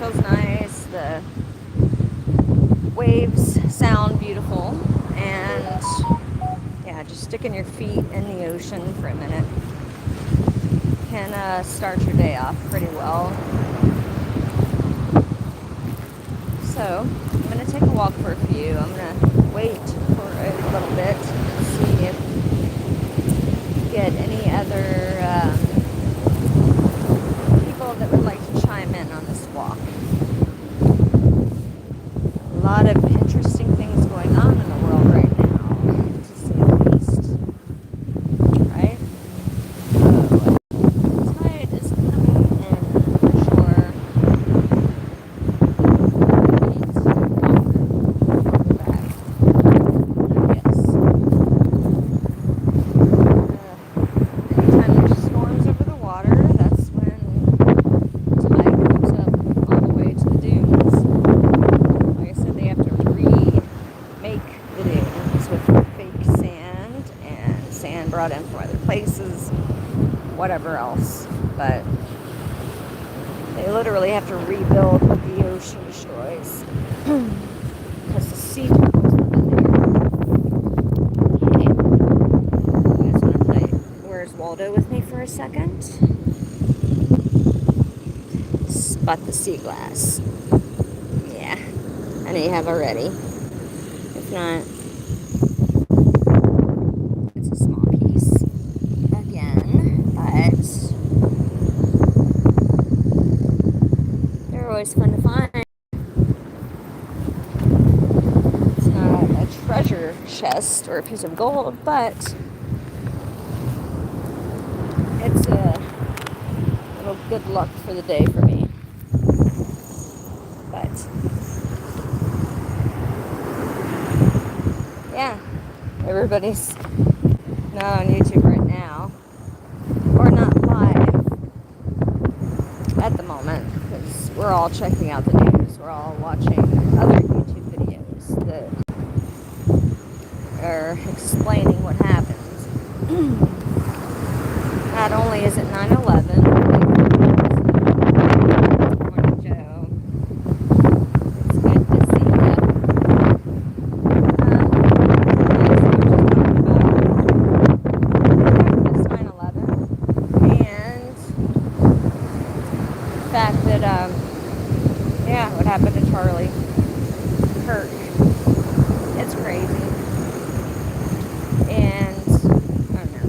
feels nice. The waves sound beautiful. And yeah, just sticking your feet in the ocean for a minute can start your day off pretty well. So I'm going to take a walk for a few. I'm going to wait for a little bit and see if we get any other people that would like to chime in on this walk. A lot of interesting things going on in the world right now, to say the least. Right? The tide is coming in for sure. Anytime there's storms over the water, that's when tide comes up all the way to the dunes. Like I said, they have to remake the dunes with fake sand and sand brought in from other places, whatever else. But they literally have to rebuild the ocean shores because the sea turtles live in there. Okay. You guys want to play Where's Waldo with me for a second? Spot the sea glass. Yeah, I know you have already. If not, it's a small piece again, but they're always fun to find. It's not a treasure chest or a piece of gold, but it's a little good luck for the day for me. But yeah, everybody's not on YouTube right now, or not live at the moment, because we're all checking out the news. We're all watching other YouTube videos that are explaining what happened. Not only is it 9/11, Morning Joe. It's good to see you. It's 9/11 and the fact that yeah, what happened to Charlie Kirk. It's crazy. And I don't know.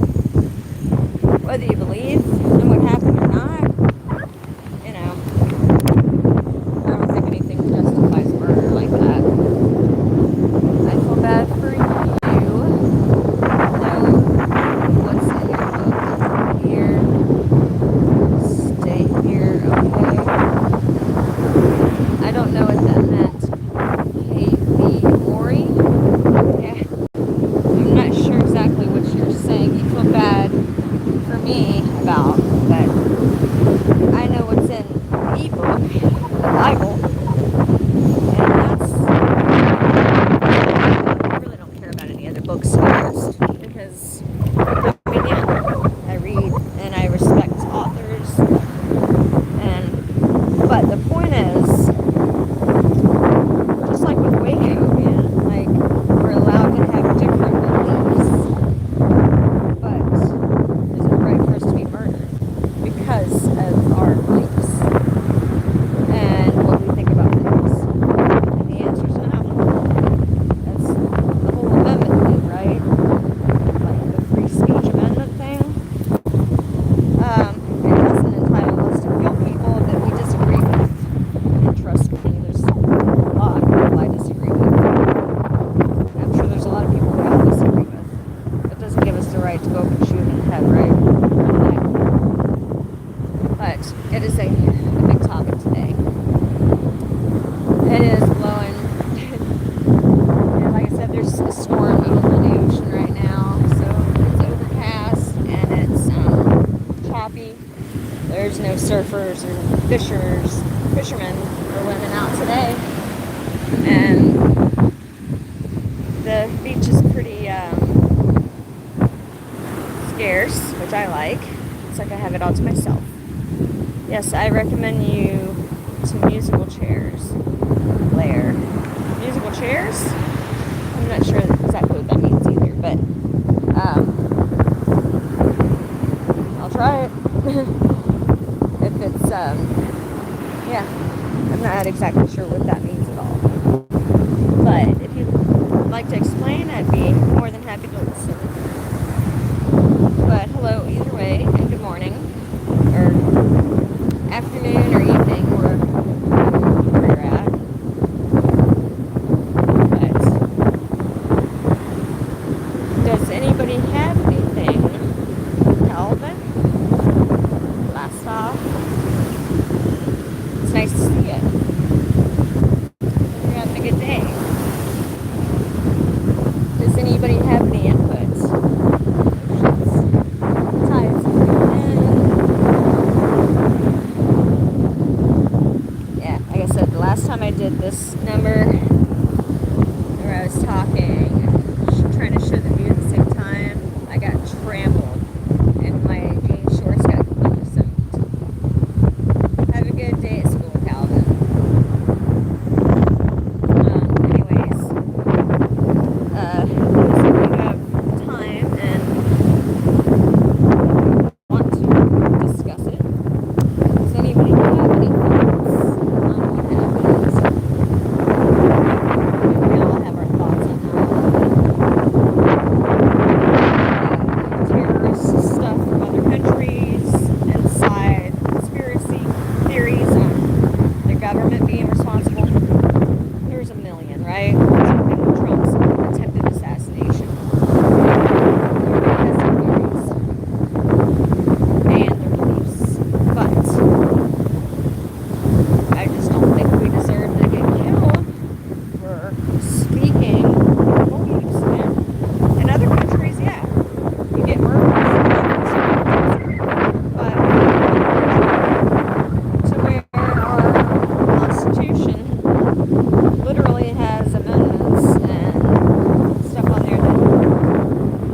Whether you believe in what happened or not, you know, I don't think anything justifies murder like that. I feel bad for you. Know what's in your book here. Stay here, okay? I don't know what that meant. K.V. Mori? Yeah. I'm not sure exactly what you're saying. You feel bad for me about, but I know what's in the book, the Bible, and that's, I really don't care about any other books, to be honest, because, I mean, yeah, I read and I respect authors, but the point is, just like with Waco, man, like, we're allowed to have different beliefs, but is it right for us to be murdered because of our beliefs and what we think about things? And the answer is no. That's the whole amendment thing, right? Like the free speech amendment thing. It doesn't entitle us to kill people that we disagree with. And trust me, there's a lot of people I disagree with. I'm sure there's a lot of people we all disagree with. That doesn't give us the right to go up and shoot in the head, right? But it is a big topic today. It is blowing. And like I said, there's a storm over the ocean right now, so it's overcast and it's choppy. There's no surfers or fishermen or women out today, and the beach is pretty scarce, which I like. It's like I have it all to myself. Yes, I recommend you to musical chairs. Lair. Musical chairs? I'm not sure exactly what that means either, but I'll try it. If it's, yeah, I'm not exactly sure what that means at all. But if you'd like to explain, I'd be more than happy to listen. But hello, either way, and good morning, or afternoon, or evening, or where you're at. But does anybody have anything? Calvin? Last off. It's nice to see you. You're having a good day. Does anybody have any inputs? Yeah, like I said, the last time I did this number, where I was talking, trying to show the view at the same time, I got trampled, and my jeans shorts got completely soaked. Have a good day at school, Calvin. Anyways, if you have time and want to discuss it, does anybody have any thoughts on what happened? We all have our thoughts on how terrorist stuff from other countries, inside conspiracy theories on the government being responsible. There's a million, right? Donald Trump's attempted assassination. Everybody has their theories and their beliefs, but I just don't think we deserve to get killed for speaking our beliefs, man. In other countries, yeah, you get murdered, but to where our Constitution literally has amendments and stuff on there that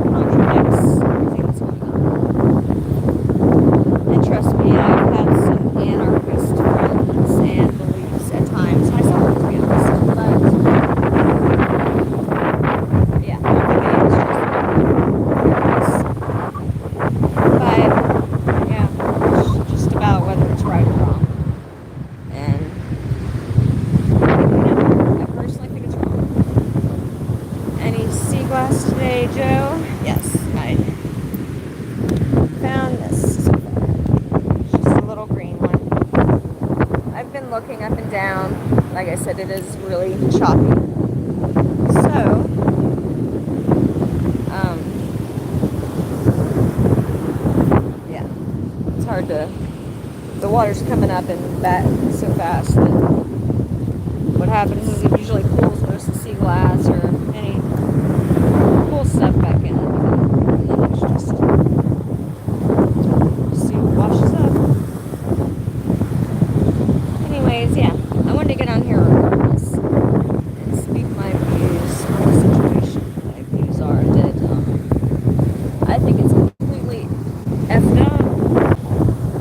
contradicts everything that's going on. And trust me, I've had some anarchist friends and beliefs at times myself, to be honest. But yeah, I don't think it is just but yeah, it's just about whether it's right or wrong. And I personally think it's wrong. Any sea glass today, Joe? Yes, I found this. It's just a little green one. I've been looking up and down. Like I said, it is really choppy. So, yeah, it's hard to. The water's coming up and back so fast that what happens is it usually pulls most of the sea glass or any cool stuff back in, and then it's just see what washes up. Anyways, yeah, I wanted to get on here regardless and speak my views on the situation. My views are that I think it's completely effed up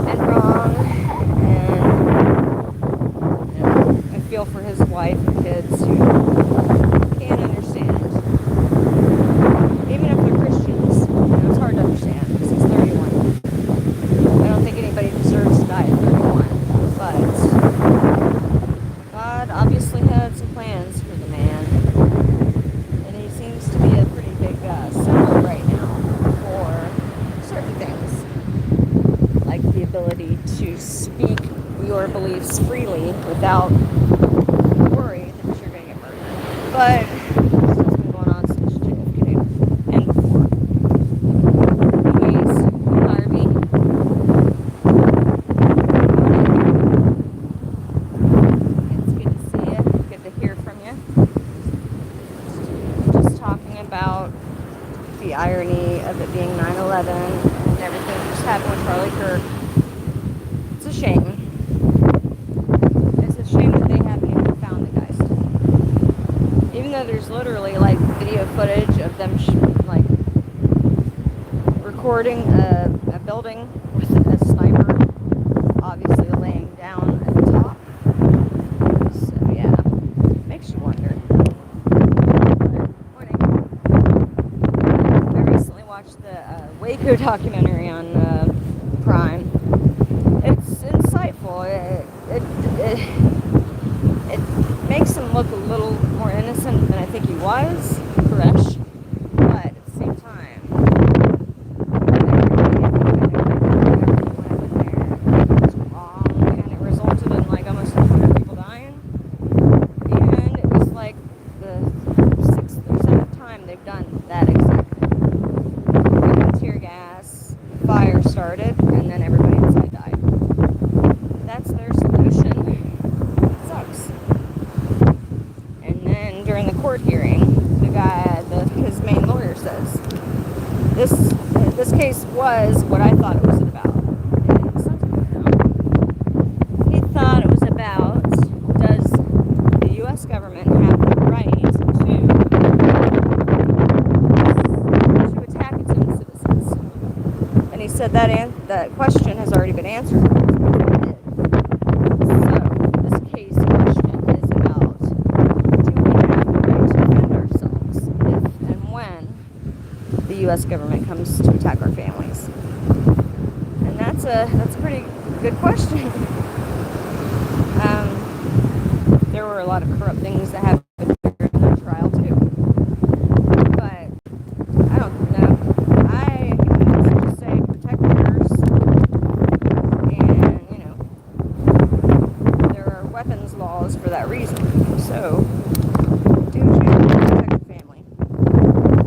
and wrong, and I feel for his wife and kids who can't understand. Even if they're Christians, it's hard to understand because he's 31. I don't think anybody deserves to die at 31, but God obviously had some plans for the man, and he seems to be a pretty big symbol right now for certain things, like the ability to speak your beliefs freely without worry that you're going to get murdered. But this has been going on since JFK and before. Anyways, Harvey. It's good to see you. Good to hear from you. Just talking about the irony of it being 9/11 and everything that just happened with Charlie Kirk. It's a shame. It's a shame that they haven't even found the guys still. Even though there's literally like video footage of them like recording a building with a sniper obviously laying down at the top. Go documentary on Prime. It's insightful. It makes him look a little more innocent than I think he was, fresh. But at the same time, everything was wrong, and it resulted in like almost 100 people dying. And it was like the 6th or 7th time they've done that exact thing. Tear gas, fire started, and then everybody inside died. That's their solution. It sucks. And then during the court hearing, the guy, his main lawyer says, this case was what I thought it was about. And he thought it was about, does the U.S. government have the right to attack its own citizens? And he said that question has already been answered. So this case question is about, do we have the right to defend ourselves if and when the U.S. government comes to attack our families? And that's a pretty good question. There were a lot of corrupt things that happened during the trial too. But I don't know. I just say protect yours. And, there are weapons laws for that reason. So do what you do to protect your family.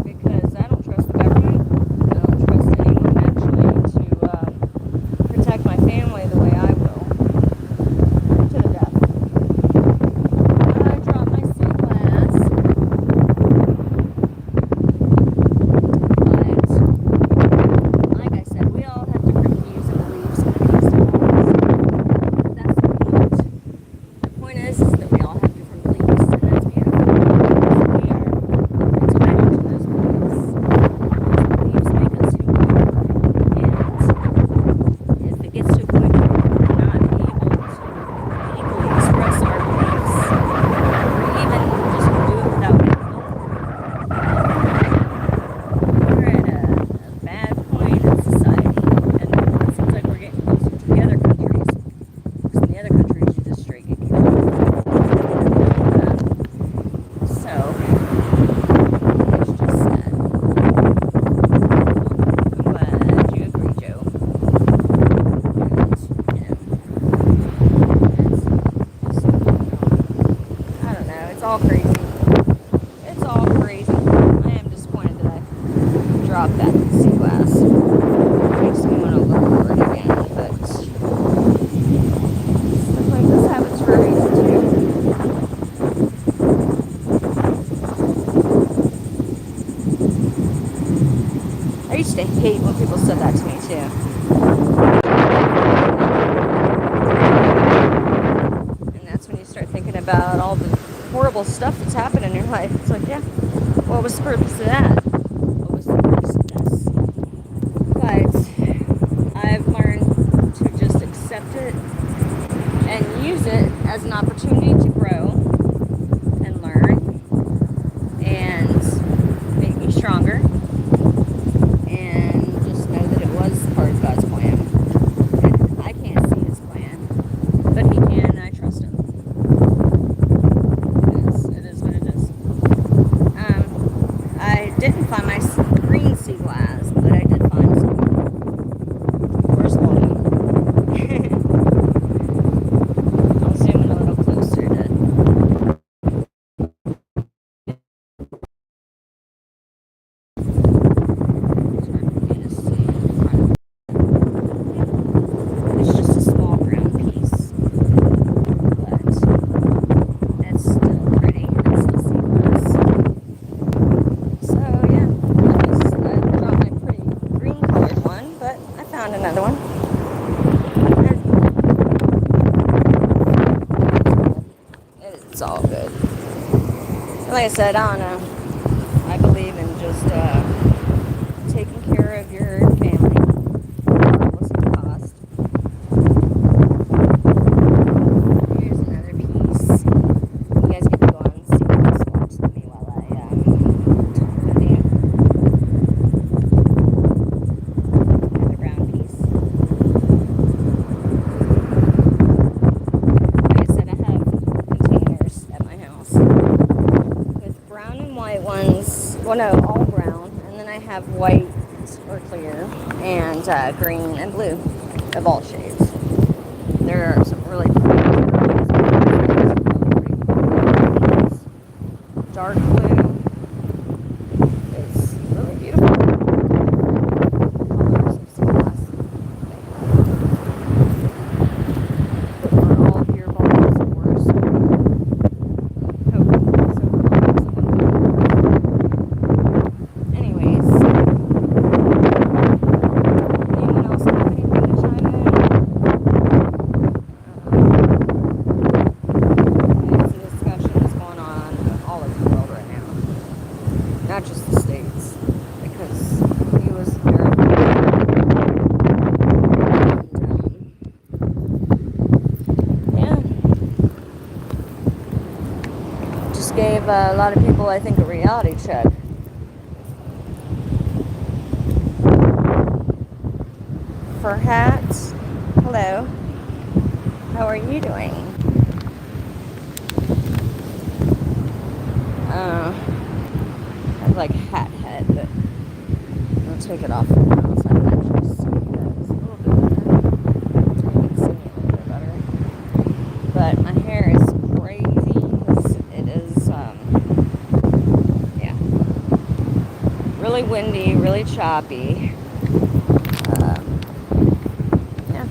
Because I don't trust the government. I don't trust anyone actually to protect my family the way I will. To the death. I dropped my sea glass. But, like I said, we all have different views and beliefs when it comes to laws. That's the point. The point is that we all have different beliefs, and that's beautiful. Because we are entitled to those beliefs. Those beliefs make us who we are. And if it gets to a point where we're not able to equally express our beliefs, or even just do it without getting killed, we're at a bad point in society. And it seems like we're getting closer to the other countries. Because in the other countries, you just straight get killed. So, it's just sad. I'm glad you agree, Joe. I don't know. It's all crazy. It's all crazy. I am disappointed that I dropped that sea glass. Makes me want to look for it again, but stuff like this happens for a reason too. I used to hate when people said that to me too. And that's when you start thinking about all the horrible stuff that's happened in your life. It's like, yeah, what was the purpose of that? What was the purpose of this? But I've learned to just accept it and use it as an opportunity to grow and learn and make me stronger. And just know that it was part of God's plan. And I can't see his plan, but he can, and I trust him. It is what it is. I didn't find my green sea glass, but I did find some. Where's one? I'll zoom in a little closer to. It's just a small brown piece, but it's still pretty. It's still sea glass. So yeah, I dropped my pretty green colored one, but I found another one. It's all good. And like I said, I don't know. I believe in just taking care of your family, regardless of the cost. Here's another piece. You guys get to go on and see this watch with me while I talk with you. well, no, all brown, and then I have white or clear, and green and blue of all shades. There are some really pretty dark blue. It's really beautiful. Colors of some glass. But for all of your balls, of course. Anyways, anyone else have anything to chime in? It's a discussion that's going on all over the world right now, not just the States, because he was very yeah, just gave a lot of people, I think, a reality check. For hats, hello, how are you doing? I have like hat head, but I'll take it off now so I can actually see you guys a little bit better. So you can see me a little bit better. But my hair is crazy because it is, yeah, really windy, really choppy. Yeah,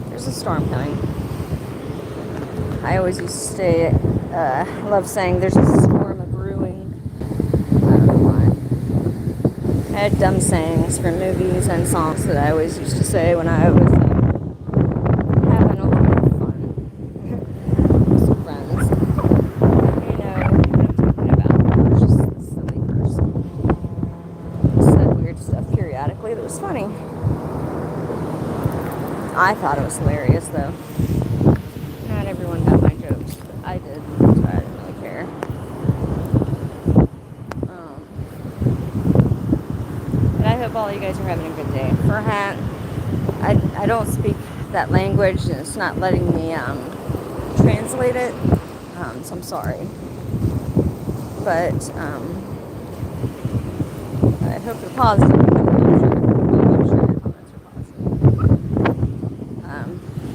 there's a storm coming. I always used to say, love saying there's a storm of brewing. I don't know why. I had dumb sayings for movies and songs that I always used to say when I was having a little bit of fun with some friends. You know what I'm talking about. I was just a silly person. I said weird stuff periodically that was funny. I thought it was hilarious, though. Not everyone got my jokes, but I did, so I didn't really care. But I hope all you guys are having a good day. Furhat, I don't speak that language, and it's not letting me translate it, so I'm sorry. But I hope you're positive. I'm sure your comments are positive.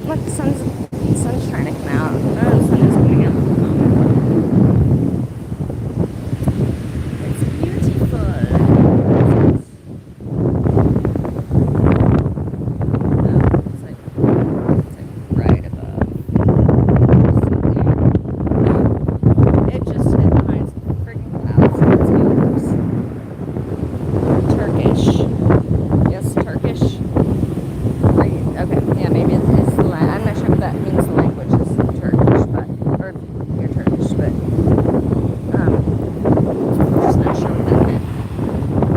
Look, the sun's trying to come out. No, the sun is coming out at the moment. It's beautiful. It's like right above. It just hid behind some freaking clouds. Let's go. Turkish. Yes, Turkish. Okay, yeah, maybe it's the language. I'm not sure what that means. The language is Turkish, but or you're Turkish, but I'm just not sure what that meant.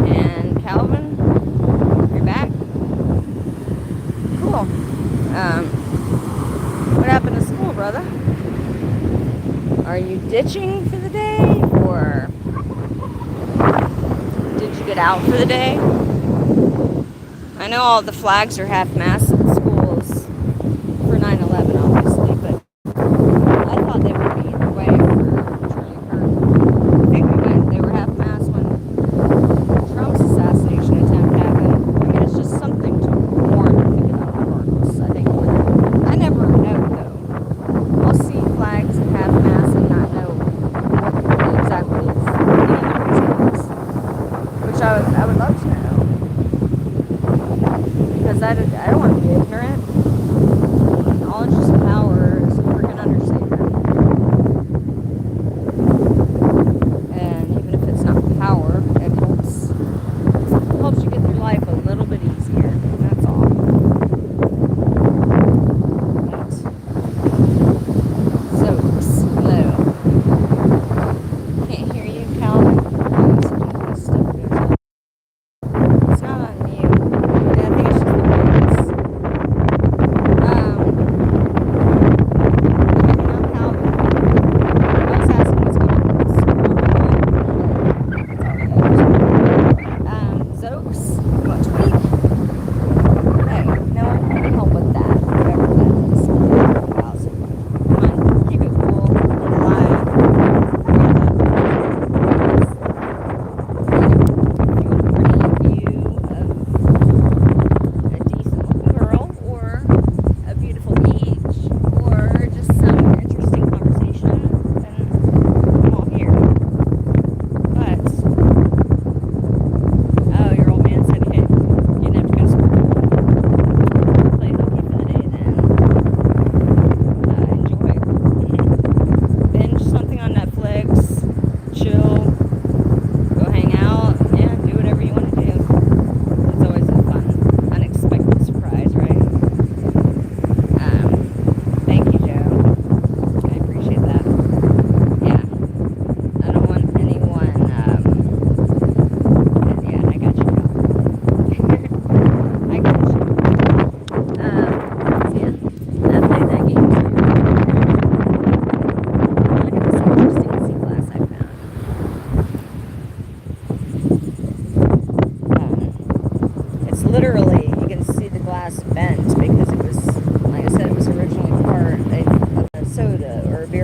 And Calvin, you're back. Cool. What happened to school, brother? Are you ditching for the day, or did you get out for the day? I know all the flags are half-mast in schools for 9/11, obviously, but I thought they would be either way for Charlie Kirk. I think they were half-mast when Trump's assassination attempt happened. I mean, it's just something to warn and think about regardless. I think I never know, though. I'll see flags at half-mast and not know what exactly is which I would love to know. Because I don't want to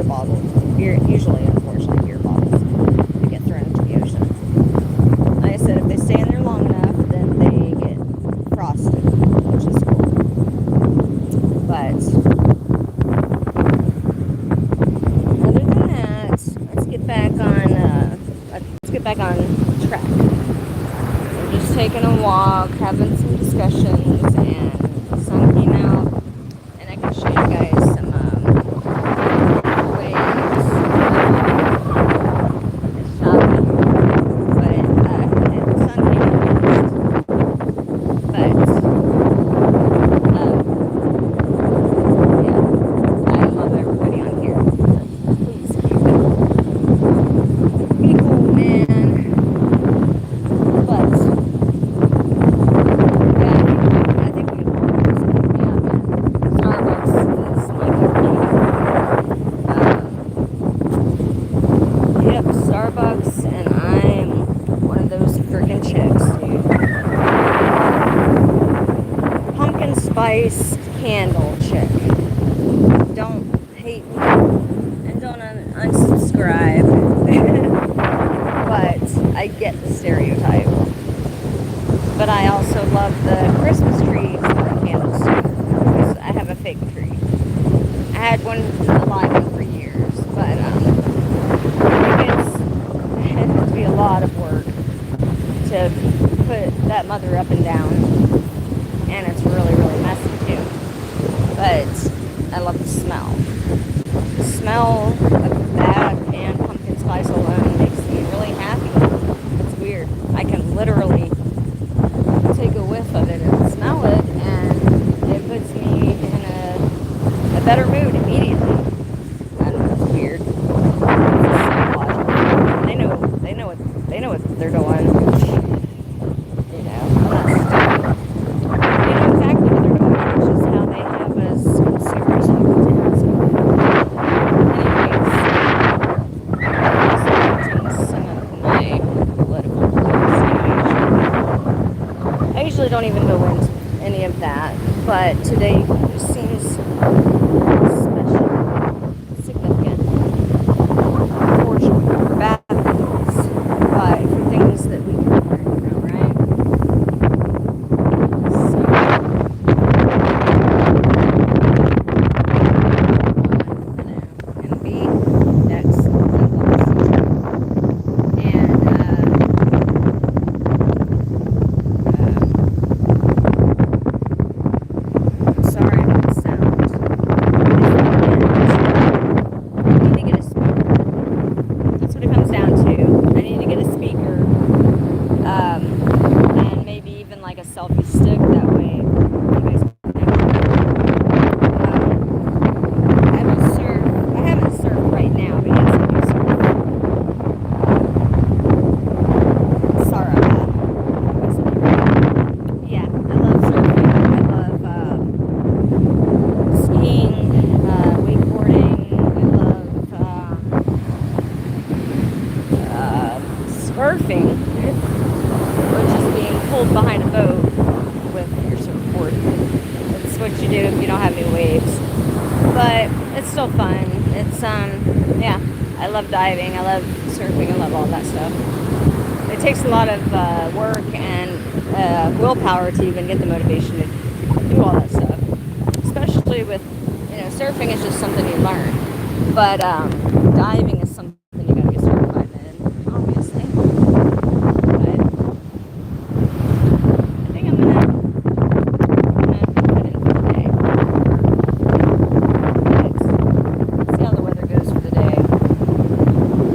beer bottles. Usually, unfortunately, beer bottles that get thrown into the ocean. Like I said, if they stay in there long enough, then they get frosted, which is cool. But other than that, let's get back on track. We're just taking a walk, having some discussions, and the sun came out, and I can show you guys some waves. It's choppy, but the sun came out first. But yeah, I love everybody on here. Please be cool, man. But yeah, I think we can all understand. Yeah, man. Starbucks is my cookie. Yep, Starbucks, and I'm one of those freaking chicks, dude. Pumpkin spice candle chick. Don't hate me and don't unsubscribe. But I get the stereotype. But I also love the Christmas trees and candles too. Because I have a fake tree. I had one, a live one for years, but it gets to be a lot of work to put that mother up and down, and it's really, really messy too. But I love the smell. The smell of that and pumpkin spice alone makes me really happy. It's weird. I can literally take a whiff of it and smell it, and it puts me in a better mood immediately. I don't know, it's weird. It's psychological. They know what they're doing. You know, I'm not stupid. They know exactly what they're doing. It's just how they have us consumers hooked in. So, anyways, some of my political situation. I usually don't even go into any of that, but today just seems special, significant, unfortunately, for bad things, but for things that we can learn from, right? So, MB, next, and sorry about the sound. I need to get a speaker. That's what it comes down to. I need to get a speaker, and maybe even like a selfie stick. That way, you guys can I don't surf. I haven't surfed right now, but yes, I do surf. Sorry about that. Yeah, I love surfing. I love skiing, wakeboarding. I love surfing, which is being pulled behind a boat with your surfboard. That's what you do if you don't have any waves. But it's still fun. It's yeah. I love diving. I love surfing. I love all that stuff. It takes a lot of work and willpower to even get the motivation to do all that stuff. Especially with, surfing is just something you learn. But diving is something you gotta get certified in, obviously. But I think I'm gonna put in for the day. See how the weather goes for the day.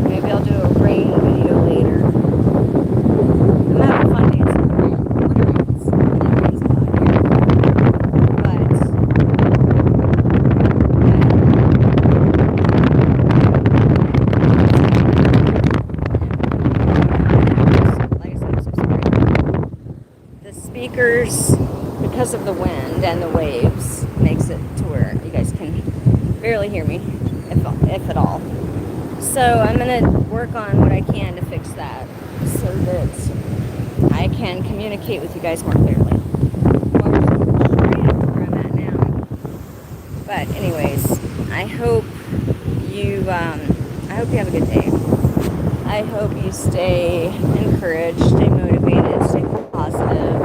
Maybe I'll do a rain video later. I'm having fun dancing in the rain. When it rains a lot here. But like I said, I'm so sorry. The speakers, because of the wind and the waves, makes it to where you guys can barely hear me, if at all. So I'm going to work on what I can to fix that so that I can communicate with you guys more clearly. Where I'm at now. But anyways, I hope I hope you have a good day. I hope you stay encouraged, stay motivated, stay positive.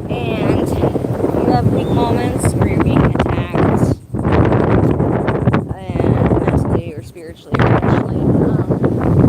And you have weak moments where you're being attacked, and mentally or spiritually or emotionally.